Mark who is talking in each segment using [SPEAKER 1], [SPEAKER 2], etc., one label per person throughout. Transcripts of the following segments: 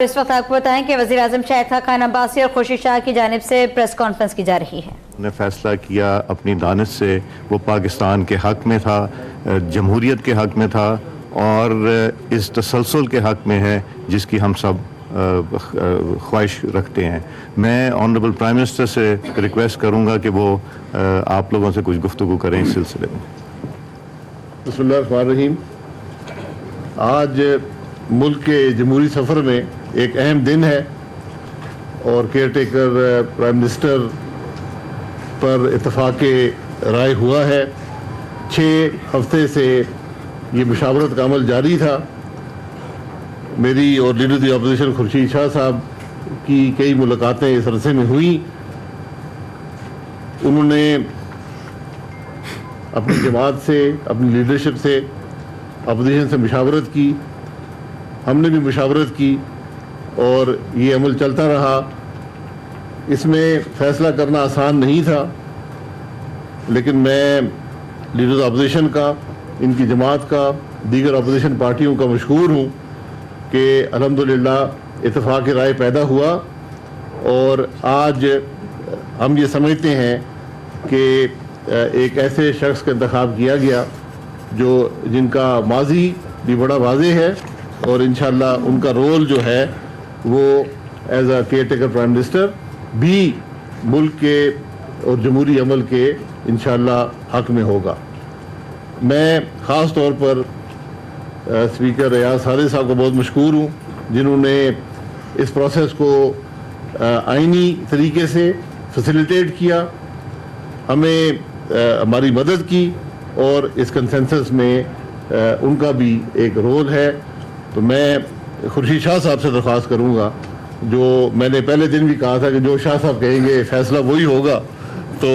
[SPEAKER 1] اس وقت آپ کو بتائیں کہ وزیراعظم شاہد خان عباسی اور خورشید شاہ کی جانب سے پریس کانفرنس کی جا رہی ہے.
[SPEAKER 2] نے فیصلہ کیا اپنی دانش سے، وہ پاکستان کے حق میں تھا، جمہوریت کے حق میں تھا اور اس تسلسل کے حق میں ہے جس کی ہم سب خواہش رکھتے ہیں. میں آنریبل پرائم منسٹر سے ریکویسٹ کروں گا کہ وہ آپ لوگوں سے کچھ گفتگو کریں اس سلسلے میں.
[SPEAKER 3] بسم اللہ الرحمن الرحیم. آج ملک کے جمہوری سفر میں ایک اہم دن ہے اور کیئر ٹیکر پرائم منسٹر پر اتفاق رائے ہوا ہے. 6 ہفتے سے یہ مشاورت کا عمل جاری تھا. میری اور لیڈر دی اپوزیشن خورشید شاہ صاحب کی کئی ملاقاتیں اس عرصے میں ہوئیں. انہوں نے اپنی جماعت سے، اپنی لیڈرشپ سے، اپوزیشن سے مشاورت کی، ہم نے بھی مشاورت کی اور یہ عمل چلتا رہا. اس میں فیصلہ کرنا آسان نہیں تھا، لیکن میں لیڈر اپوزیشن کا، ان کی جماعت کا، دیگر اپوزیشن پارٹیوں کا مشکور ہوں کہ الحمدللہ اتفاق رائے پیدا ہوا. اور آج ہم یہ سمجھتے ہیں کہ ایک ایسے شخص کا انتخاب کیا گیا جن کا ماضی بھی بڑا واضح ہے اور انشاءاللہ ان کا رول جو ہے وہ as a care taker prime minister بھی ملک کے اور جمہوری عمل کے انشاءاللہ حق میں ہوگا. میں خاص طور پر اسپیکر ریاض صالح صاحب کو بہت مشکور ہوں جنہوں نے اس پروسیس کو آئینی طریقے سے فیسیلیٹیٹ کیا، ہمیں ہماری مدد کی اور اس کنسنسس میں ان کا بھی ایک رول ہے. تو میں خورشید شاہ صاحب سے درخواست کروں گا، جو میں نے پہلے دن بھی کہا تھا کہ جو شاہ صاحب کہیں گے فیصلہ وہی ہوگا، تو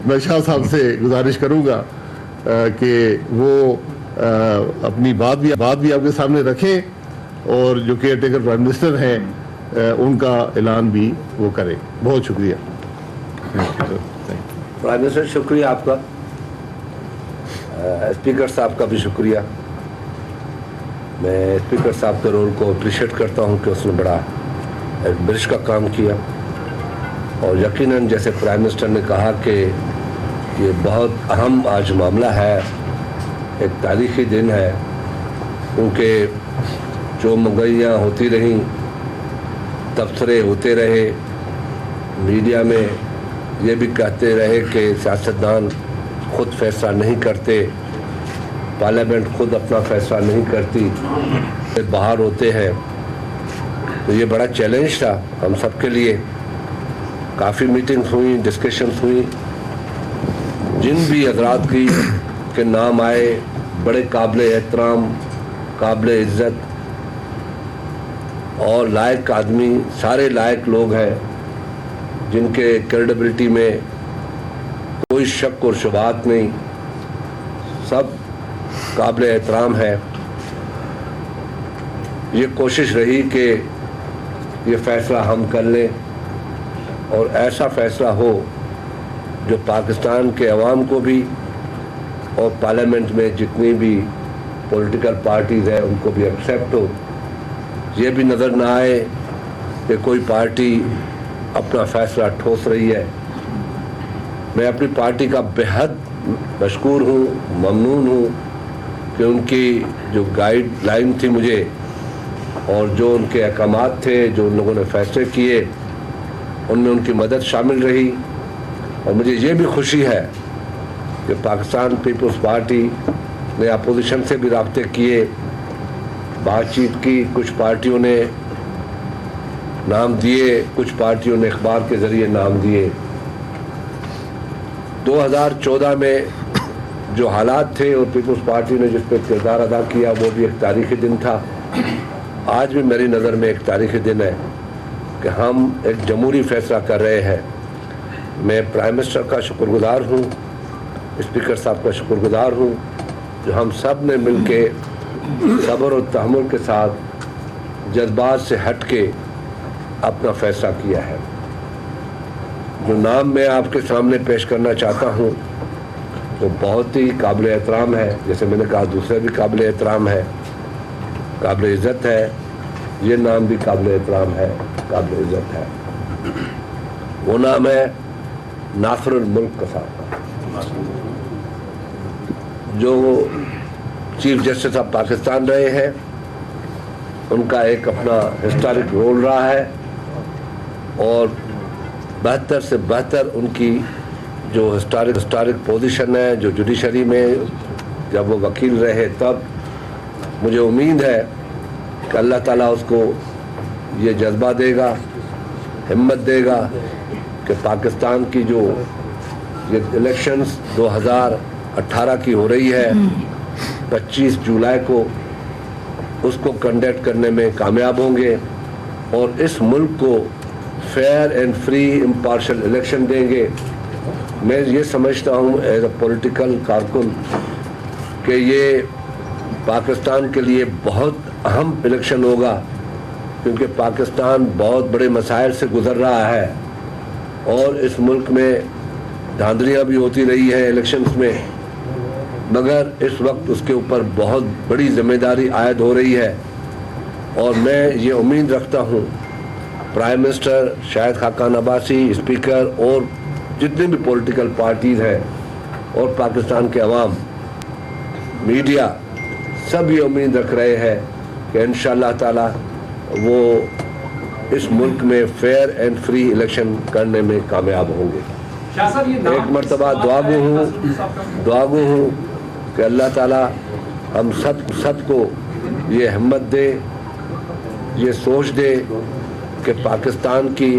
[SPEAKER 3] میں شاہ صاحب سے گزارش کروں گا کہ وہ اپنی بات بھی آپ کے سامنے رکھیں اور جو کیئر ٹیکر پرائم منسٹر ہیں ان کا اعلان بھی وہ کریں. بہت شکریہ.
[SPEAKER 4] پرائم منسٹر شکریہ آپ کا، اسپیکر صاحب کا بھی شکریہ. میں اسپیکر صاحب کے رول کو اپریشیٹ کرتا ہوں کہ اس نے بڑا برش کا کام کیا اور یقیناً جیسے پرائم منسٹر نے کہا کہ یہ بہت اہم آج معاملہ ہے، ایک تاریخی دن ہے، کیونکہ جو مہنگائیاں ہوتی رہیں، تبصرے ہوتے رہے، میڈیا میں یہ بھی کہتے رہے کہ سیاستدان خود فیصلہ نہیں کرتے، پارلیمنٹ خود اپنا فیصلہ نہیں کرتی، باہر ہوتے ہیں. تو یہ بڑا چیلنج تھا ہم سب کے لیے. کافی میٹنگز ہوئیں، ڈسکشنز ہوئیں. جن بھی حضرات کی کے نام آئے، بڑے قابل احترام، قابل عزت اور لائق آدمی، سارے لائق لوگ ہیں جن کے کریڈیبلٹی میں کوئی شک اور شبہات نہیں، سب قابل احترام ہے. یہ کوشش رہی کہ یہ فیصلہ ہم کر لیں اور ایسا فیصلہ ہو جو پاکستان کے عوام کو بھی اور پارلیمنٹ میں جتنی بھی پولیٹیکل پارٹیز ہیں ان کو بھی ایکسیپٹ ہو. یہ بھی نظر نہ آئے کہ کوئی پارٹی اپنا فیصلہ ٹھوس رہی ہے. میں اپنی پارٹی کا بہت مشکور ہوں، ممنون ہوں کہ ان کی جو گائیڈ لائن تھی مجھے اور جو ان کے احکامات تھے، جو ان لوگوں نے فیصلے کیے، ان میں ان کی مدد شامل رہی. اور مجھے یہ بھی خوشی ہے کہ پاکستان پیپلز پارٹی نے اپوزیشن سے بھی رابطے کیے، بات چیت کی. کچھ پارٹیوں نے نام دیے، کچھ پارٹیوں نے اخبار کے ذریعے نام دیے. 2014 میں جو حالات تھے اور پیپلز پارٹی نے جس پہ کردار ادا کیا وہ بھی ایک تاریخی دن تھا. آج بھی میری نظر میں ایک تاریخی دن ہے کہ ہم ایک جمہوری فیصلہ کر رہے ہیں. میں پرائم منسٹر کا شکر گزار ہوں، اسپیکر صاحب کا شکر گزار ہوں جو ہم سب نے مل کے صبر اور تحمل کے ساتھ جذبات سے ہٹ کے اپنا فیصلہ کیا ہے. جو نام میں آپ کے سامنے پیش کرنا چاہتا ہوں وہ بہت ہی قابل احترام ہے. جیسے میں نے کہا دوسرے بھی قابل احترام ہے، قابل عزت ہے. یہ نام بھی قابل احترام ہے, قابل عزت ہے. وہ نام ہے ناصر الملک کا صاحب, جو چیف جسٹس آف پاکستان رہے ہیں. ان کا ایک اپنا ہسٹورک رول رہا ہے, اور بہتر سے بہتر ان کی جو ہسٹورک پوزیشن ہے, جو جوڈیشری میں جب وہ وکیل رہے, تب مجھے امید ہے کہ اللہ تعالیٰ اس کو یہ جذبہ دے گا, ہمت دے گا کہ پاکستان کی جو یہ الیکشنز 2018 کی ہو رہی ہے, 25 جولائی کو اس کو کنڈکٹ کرنے میں کامیاب ہوں گے, اور اس ملک کو fair and free impartial election دیں گے. میں یہ سمجھتا ہوں ایز اے پولیٹیکل کارکن کہ یہ پاکستان کے لیے بہت اہم الیکشن ہوگا, کیونکہ پاکستان بہت بڑے مسائل سے گزر رہا ہے, اور اس ملک میں دھاندلیاں بھی ہوتی رہی ہیں الیکشنز میں, مگر اس وقت اس کے اوپر بہت بڑی ذمہ داری عائد ہو رہی ہے. اور میں یہ امید رکھتا ہوں prime minister Shahid Khaqan Abbasi, speaker, اور جتنے بھی پولیٹیکل پارٹیز ہیں, اور پاکستان کے عوام, میڈیا, سب یہ امید رکھ رہے ہیں کہ انشاءاللہ تعالی وہ اس ملک میں فیئر اینڈ فری الیکشن کرنے میں کامیاب ہوں گے. ایک مرتبہ دعا گو ہوں کہ اللہ تعالی ہم سب کو یہ ہمت دے, یہ سوچ دے کہ پاکستان کی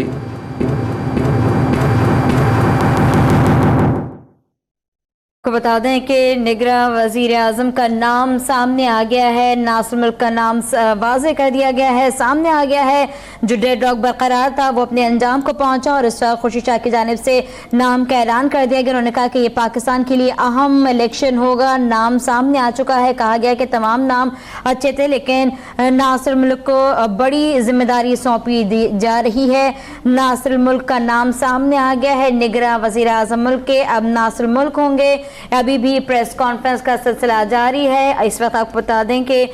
[SPEAKER 1] کو بتا دیں کہ نگراں وزیر اعظم کا نام سامنے آ گیا ہے, ناصر ملک کا نام واضح کر دیا گیا ہے, سامنے آ گیا ہے. جو ڈیڈ لاک برقرار تھا وہ اپنے انجام کو پہنچا, اور اس وقت خورشید شاہ کی جانب سے نام کا اعلان کر دیا گیا. انہوں نے کہا کہ یہ پاکستان کے لیے اہم الیکشن ہوگا. نام سامنے آ چکا ہے. کہا گیا کہ تمام نام اچھے تھے, لیکن ناصر ملک کو بڑی ذمہ داری سونپی جا رہی ہے. ناصر ملک کا نام سامنے آ گیا ہے, نگراں وزیر اعظم ملک کے اب ناصر ملک ہوں گے. ابھی بھی پریس کانفرنس کا سلسلہ جاری ہے. اس وقت آپ کو بتا دیں کہ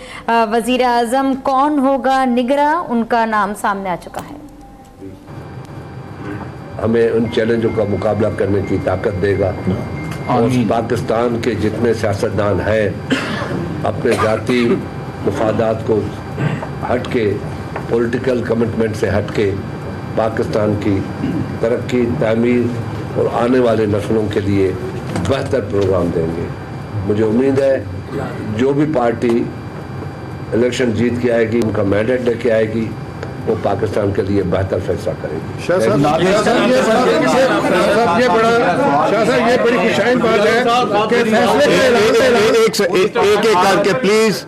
[SPEAKER 1] وزیر اعظم کون ہوگا نگراں, ان کا نام سامنے آ چکا ہے.
[SPEAKER 4] ہمیں ان چیلنجوں کا مقابلہ کرنے کی طاقت دے گا, اور پاکستان کے جتنے سیاستدان ہیں اپنے ذاتی مفادات کو ہٹ کے, پولیٹیکل کمٹمنٹ سے ہٹ کے, پاکستان کی ترقی, تعمیر اور آنے والے نسلوں کے لیے بہتر پروگرام دیں گے. مجھے امید ہے جو بھی پارٹی الیکشن جیت کے آئے گی, ان کا مینڈیٹ لے کے آئے گی, وہ پاکستان کے لیے بہتر فیصلہ کرے گی.
[SPEAKER 3] شاہ صاحب یہ بڑی خوشائن بات ہے کہ فیصلے
[SPEAKER 2] ایک کر کے پلیز.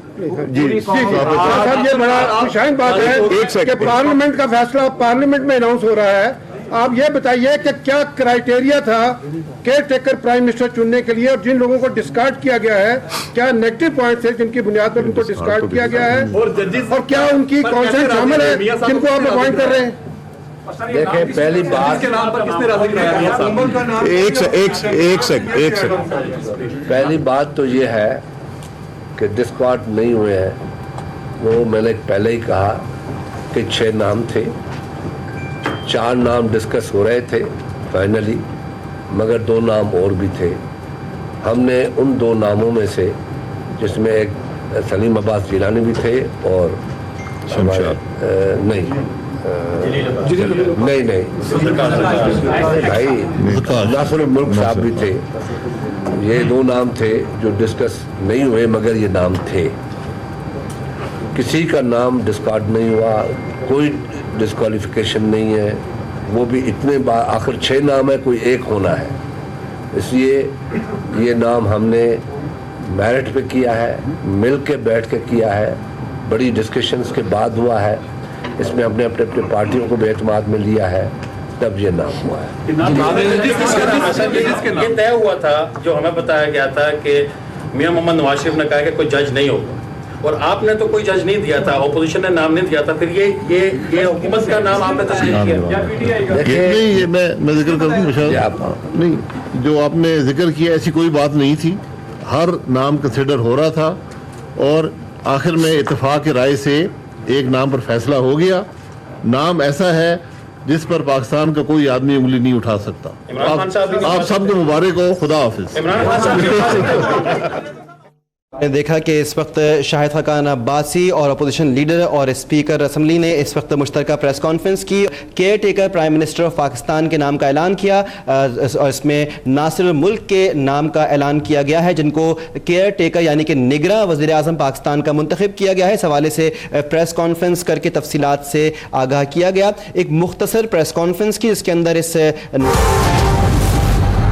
[SPEAKER 2] جی
[SPEAKER 3] صاحب یہ بڑا خوشائن بات ہے کہ پارلیمنٹ کا فیصلہ پارلیمنٹ میں اناؤنس ہو رہا ہے. آپ یہ بتائیے کہ کیا کرائیٹیریا تھا کیئر ٹیکر پرائم منسٹر چننے کے لیے, اور جن لوگوں کو ڈسکارڈ کیا گیا ہے کیا نیگیٹو پوائنٹس ہیں جن کی بنیاد پر ان کو ڈسکارڈ کیا گیا ہے, اور کیا ان کی کونسل شامل ہے جن کو آپ اپوائنٹ کر رہے ہیں؟
[SPEAKER 4] دیکھیں, پہلی بات, پہلی بات تو یہ ہے کہ ڈسکارڈ نہیں ہوئے ہیں. وہ میں نے پہلے ہی کہا کہ 6 نام تھے, 4 نام ڈسکس ہو رہے تھے فائنلی, مگر 2 نام اور بھی تھے. ہم نے ان 2 ناموں میں سے, جس میں ایک سلیم عباس جیلانی بھی تھے, اور نہیں بھائی ناصر الملک صاحب بھی تھے. یہ 2 نام تھے جو ڈسکس نہیں ہوئے, مگر یہ نام تھے. کسی کا نام ڈسکارڈ نہیں ہوا, کوئی ڈسکوالیفیکیشن نہیں ہے. وہ بھی اتنے آخر 6 نام ہے, کوئی ایک ہونا ہے. اس لیے یہ نام ہم نے میرٹ پہ کیا ہے, مل کے بیٹھ کے کیا ہے, بڑی ڈسکشنز کے بعد ہوا ہے. اس میں ہم نے اپنے پارٹیوں کو بھی اعتماد میں لیا ہے, تب یہ نام ہوا ہے.
[SPEAKER 5] یہ طے ہوا تھا, جو ہمیں بتایا گیا تھا کہ میاں محمد نواز شریف نے کہا کہ کوئی جج نہیں ہوگا, اور آپ نے تو کوئی جج نہیں دیا تھا, اپوزیشن نے نام نہیں دیا تھا. پھر یہ حکومت کا نام آپ نے تسلیم کیا.
[SPEAKER 3] نہیں, میں ذکر کر دوں نہیں, جو آپ نے ذکر کیا ایسی کوئی بات نہیں تھی. ہر نام کنسیڈر ہو رہا تھا, اور آخر میں اتفاق رائے سے ایک نام پر فیصلہ ہو گیا. نام ایسا ہے جس پر پاکستان کا کوئی آدمی انگلی نہیں اٹھا سکتا. آپ سب کو مبارک ہو. خدا حافظ.
[SPEAKER 6] نے دیکھا کہ اس وقت شاہد خاقان عباسی اور اپوزیشن لیڈر اور اسپیکر اسمبلی نے اس وقت مشترکہ پریس کانفرنس کی. Care taker prime minister of Pakistan کے نام کا اعلان کیا اور اس میں ناصر الملک کے نام کا اعلان کیا گیا ہے جن کو کیئر ٹیکر یعنی کہ نگراں وزیر اعظم پاکستان کا منتخب کیا گیا ہے. اس حوالے سے پریس کانفرنس کر کے تفصیلات سے آگاہ کیا گیا. ایک مختصر پریس کانفرنس کی جس کے اندر اس